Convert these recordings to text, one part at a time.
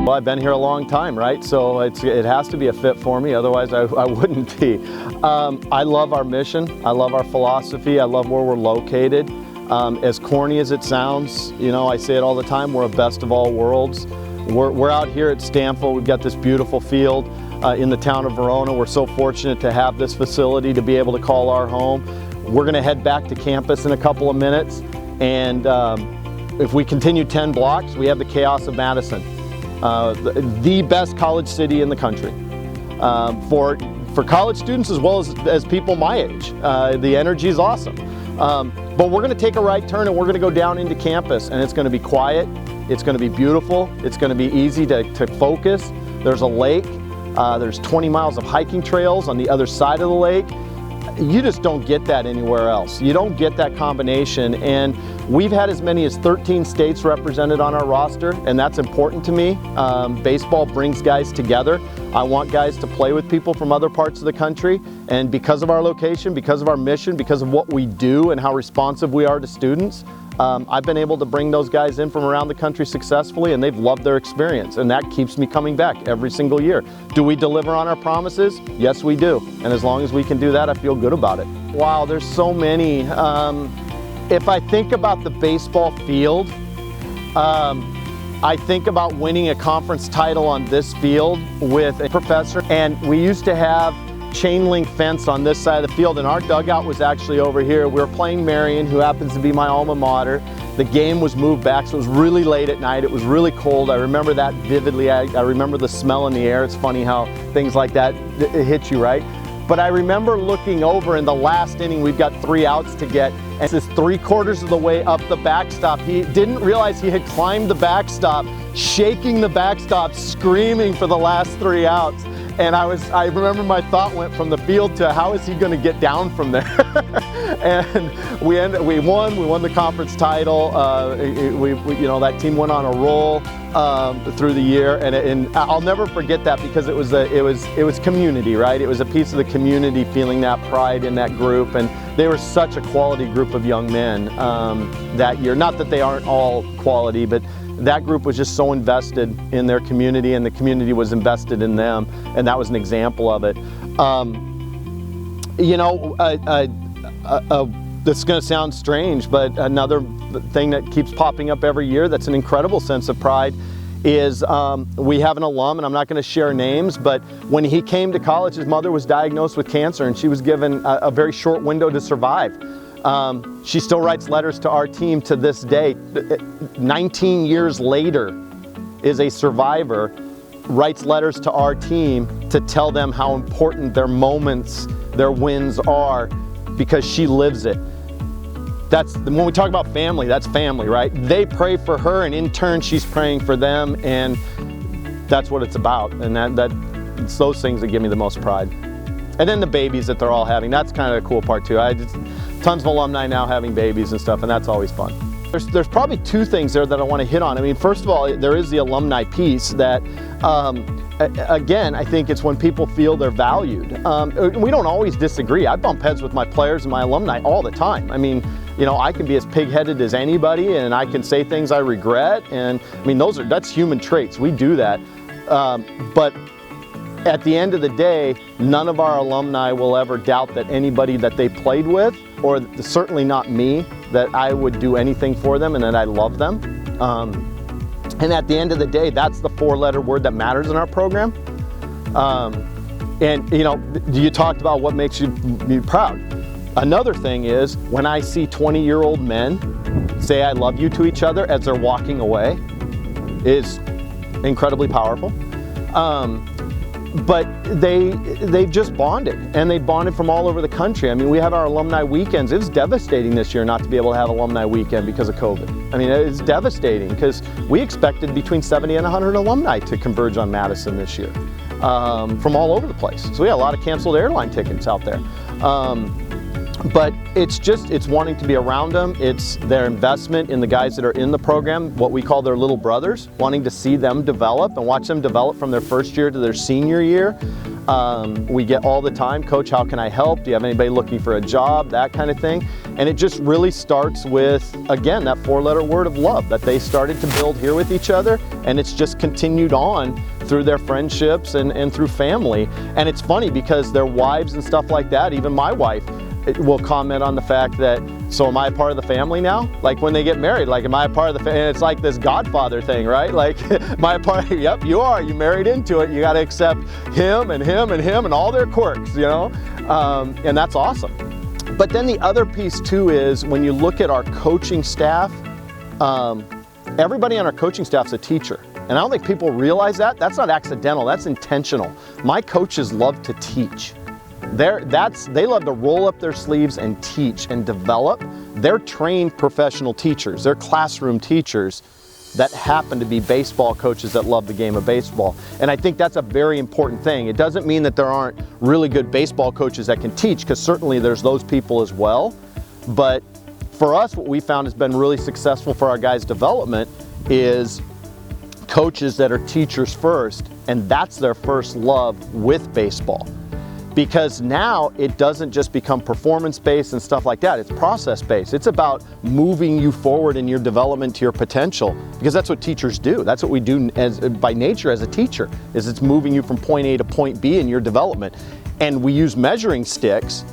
Well, I've been here a long time, right? So it has to be a fit for me, otherwise I wouldn't be. I love our mission, I love our philosophy, I love where we're located. As corny as it sounds, you know, I say it all the time, we're a best of all worlds. We're out here at Stanfield, we've got this beautiful field in the town of Verona. We're so fortunate to have this facility to be able to call our home. We're gonna head back to campus in a couple of minutes, and if we continue 10 blocks, we have the chaos of Madison. The best college city in the country. For college students as well as people my age. The energy is awesome. But we're gonna take a right turn and we're gonna go down into campus, and it's gonna be quiet, it's gonna be beautiful, it's gonna be easy to focus. There's a lake, there's 20 miles of hiking trails on the other side of the lake. You just don't get that anywhere else. You don't get that combination, and we've had as many as 13 states represented on our roster, and that's important to me. Baseball brings guys together. I want guys to play with people from other parts of the country, and because of our location, because of our mission, because of what we do and how responsive we are to students, I've been able to bring those guys in from around the country successfully, and they've loved their experience, and that keeps me coming back every single year. Do we deliver on our promises? Yes, we do. And as long as we can do that, I feel good about it. Wow, there's so many. If I think about the baseball field, I think about winning a conference title on this field with a professor, and we used to have chain link fence on this side of the field, and our dugout was actually over here. We were playing Marion, who happens to be my alma mater. The game was moved back, so it was really late at night. It was really cold. I remember that vividly. I remember the smell in the air. It's funny how things like that hit you, right? But I remember looking over in the last inning, we've got 3 outs to get, and it's 3/4 of the way up the backstop. He didn't realize he had climbed the backstop, shaking the backstop, screaming for the last 3 outs. And I remember my thought went from the field to how is he going to get down from there? And we won the conference title. You know, that team went on a roll through the year, and I'll never forget that, because it was community, right? It was a piece of the community feeling that pride in that group, and they were such a quality group of young men that year. Not that they aren't all quality, but that group was just so invested in their community, and the community was invested in them, and that was an example of it. You know, this is going to sound strange, but another thing that keeps popping up every year that's an incredible sense of pride is we have an alum, and I'm not going to share names, but when he came to college, his mother was diagnosed with cancer, and she was given a very short window to survive. She still writes letters to our team to this day. 19 years later, is a survivor, writes letters to our team to tell them how important their moments, their wins are, because she lives it. That's when we talk about family, that's family, right? They pray for her, and in turn she's praying for them, and that's what it's about. And it's those things that give me the most pride. And then the babies that they're all having, that's kind of the cool part too. Tons of alumni now having babies and stuff, and that's always fun. There's probably 2 things there that I want to hit on. I mean, first of all, there is the alumni piece that, again, I think it's when people feel they're valued. We don't always disagree. I bump heads with my players and my alumni all the time. I mean, you know, I can be as pig-headed as anybody, and I can say things I regret, and I mean, that's human traits. We do that. But at the end of the day, none of our alumni will ever doubt that anybody that they played with, or certainly not me, that I would do anything for them and that I love them. And at the end of the day, that's the 4-letter word that matters in our program. And you know, you talked about what makes you proud. Another thing is when I see 20-year-old men say I love you to each other as they're walking away, is incredibly powerful. But they've just bonded, and they bonded from all over the country. I mean, we have our alumni weekends. It was devastating this year not to be able to have alumni weekend because of COVID. I mean, it's devastating because we expected between 70 and 100 alumni to converge on Madison this year from all over the place. So we had a lot of canceled airline tickets out there. But it's wanting to be around them. It's their investment in the guys that are in the program, what we call their little brothers, wanting to see them develop and watch them develop from their first year to their senior year. We get all the time, Coach, how can I help? Do you have anybody looking for a job? That kind of thing. And it just really starts with, again, that 4-letter word of love that they started to build here with each other, and it's just continued on through their friendships and through family. And it's funny because their wives and stuff like that, even my wife will comment on the fact that, so am I a part of the family now? Like when they get married, like am I a part of the family? And it's like this Godfather thing, right? Like, am I a part of, yep, you are, you married into it. You got to accept him and him and him and all their quirks, you know? And that's awesome. But then the other piece too is when you look at our coaching staff, everybody on our coaching staff is a teacher. And I don't think people realize that. That's not accidental, that's intentional. My coaches love to teach. They love to roll up their sleeves and teach and develop. They're trained professional teachers. They're classroom teachers that happen to be baseball coaches that love the game of baseball. And I think that's a very important thing. It doesn't mean that there aren't really good baseball coaches that can teach, because certainly there's those people as well. But for us, what we found has been really successful for our guys' development is coaches that are teachers first, and that's their first love with baseball. Because now it doesn't just become performance-based and stuff like that, it's process-based. It's about moving you forward in your development to your potential, because that's what teachers do. That's what we do by nature as a teacher, is it's moving you from point A to point B in your development. And we use measuring sticks,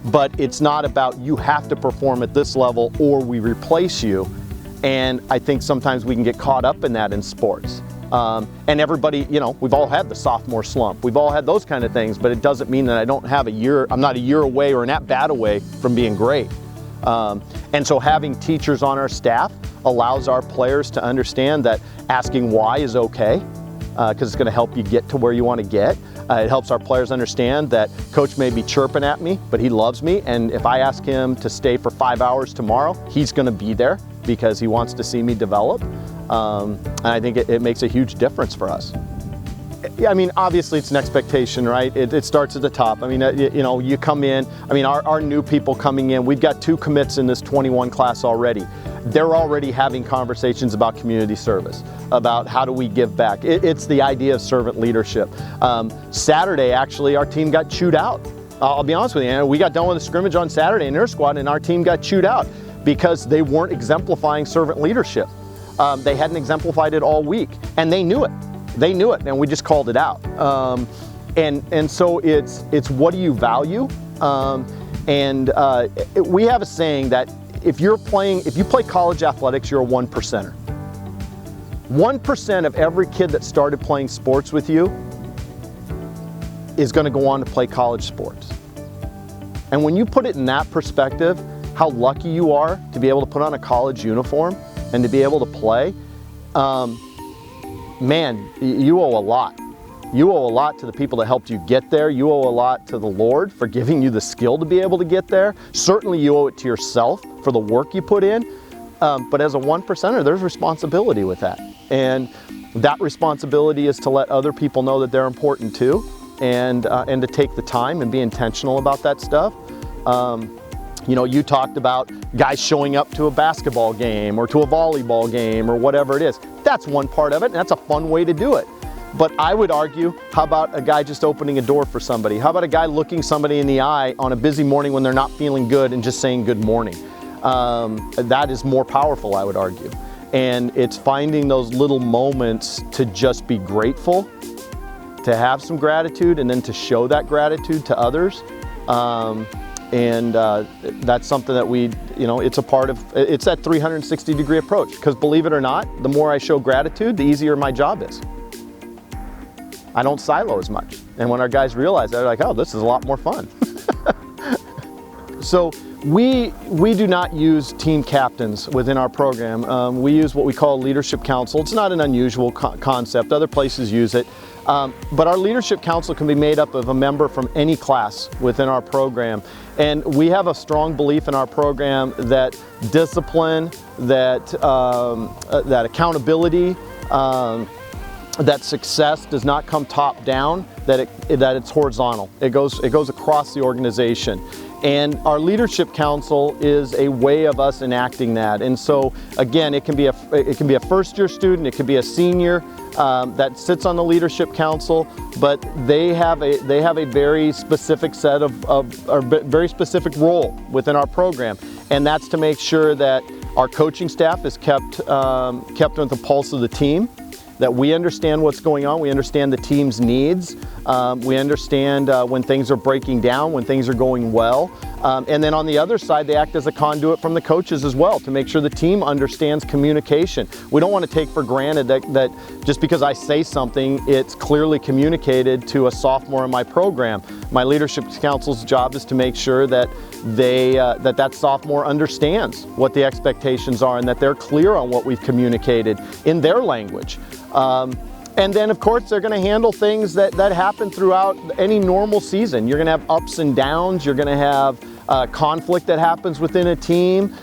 but it's not about you have to perform at this level or we replace you. And I think sometimes we can get caught up in that in sports. And everybody, you know, we've all had the sophomore slump. We've all had those kind of things, but it doesn't mean that I don't have a year, I'm not a year away or an at-bat away from being great. And so having teachers on our staff allows our players to understand that asking why is okay, because it's going to help you get to where you want to get. It helps our players understand that coach may be chirping at me, but he loves me, and if I ask him to stay for 5 hours tomorrow, he's going to be there because he wants to see me develop. And I think it makes a huge difference for us. Yeah, I mean, obviously it's an expectation, right? It starts at the top. I mean, you know, you come in, I mean, our new people coming in, we've got 2 commits in this 21 class already. They're already having conversations about community service, about how do we give back. It's the idea of servant leadership. Saturday, actually, our team got chewed out. I'll be honest with you, we got done with a scrimmage on Saturday in their squad, and our team got chewed out because they weren't exemplifying servant leadership. They hadn't exemplified it all week, and they knew it. They knew it, and we just called it out. And so it's what do you value? We have a saying that if you play college athletics, you're a 1%er. 1% of every kid that started playing sports with you is going to go on to play college sports. And when you put it in that perspective, how lucky you are to be able to put on a college uniform and to be able to play, man, you owe a lot. You owe a lot to the people that helped you get there. You owe a lot to the Lord for giving you the skill to be able to get there. Certainly you owe it to yourself for the work you put in. But as a 1%er, there's responsibility with that. And that responsibility is to let other people know that they're important too, and to take the time and be intentional about that stuff. You know, you talked about guys showing up to a basketball game or to a volleyball game or whatever it is. That's one part of it, and that's a fun way to do it. But I would argue, how about a guy just opening a door for somebody? How about a guy looking somebody in the eye on a busy morning when they're not feeling good and just saying good morning? That is more powerful, I would argue. And it's finding those little moments to just be grateful, to have some gratitude, and then to show that gratitude to others. That's something that it's a part of, it's that 360-degree approach, because believe it or not, the more I show gratitude, the easier my job is. I don't silo as much. And when our guys realize that, they're like, oh, this is a lot more fun. So we do not use team captains within our program. We use what we call leadership council. It's not an unusual concept. Other places use it. But our leadership council can be made up of a member from any class within our program. And we have a strong belief in our program that discipline, that accountability, that success does not come top down, that it's horizontal. It goes across the organization. And our leadership council is a way of us enacting that. And so again, it can be a first-year student, it could be a senior that sits on the leadership council, but they have a very specific set or very specific role within our program, and that's to make sure that our coaching staff is kept on the pulse of the team, that we understand what's going on, we understand the team's needs, we understand when things are breaking down, when things are going well. And then on the other side, they act as a conduit from the coaches as well to make sure the team understands communication. We don't want to take for granted that just because I say something, it's clearly communicated to a sophomore in my program. My leadership council's job is to make sure that that sophomore understands what the expectations are and that they're clear on what we've communicated in their language. And then of course they're going to handle things that happen throughout any normal season. You're going to have ups and downs, you're going to have conflict that happens within a team,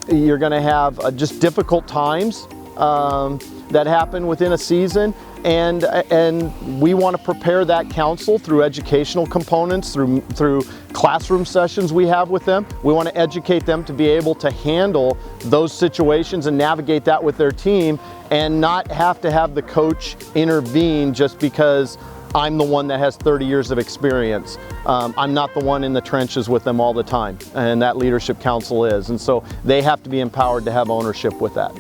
you're going to have just difficult times that happen within a season, and we want to prepare that council through educational components, through classroom sessions we have with them. We want to educate them to be able to handle those situations and navigate that with their team, and not have to have the coach intervene just because I'm the one that has 30 years of experience. I'm not the one in the trenches with them all the time, and that leadership council is. And so they have to be empowered to have ownership with that.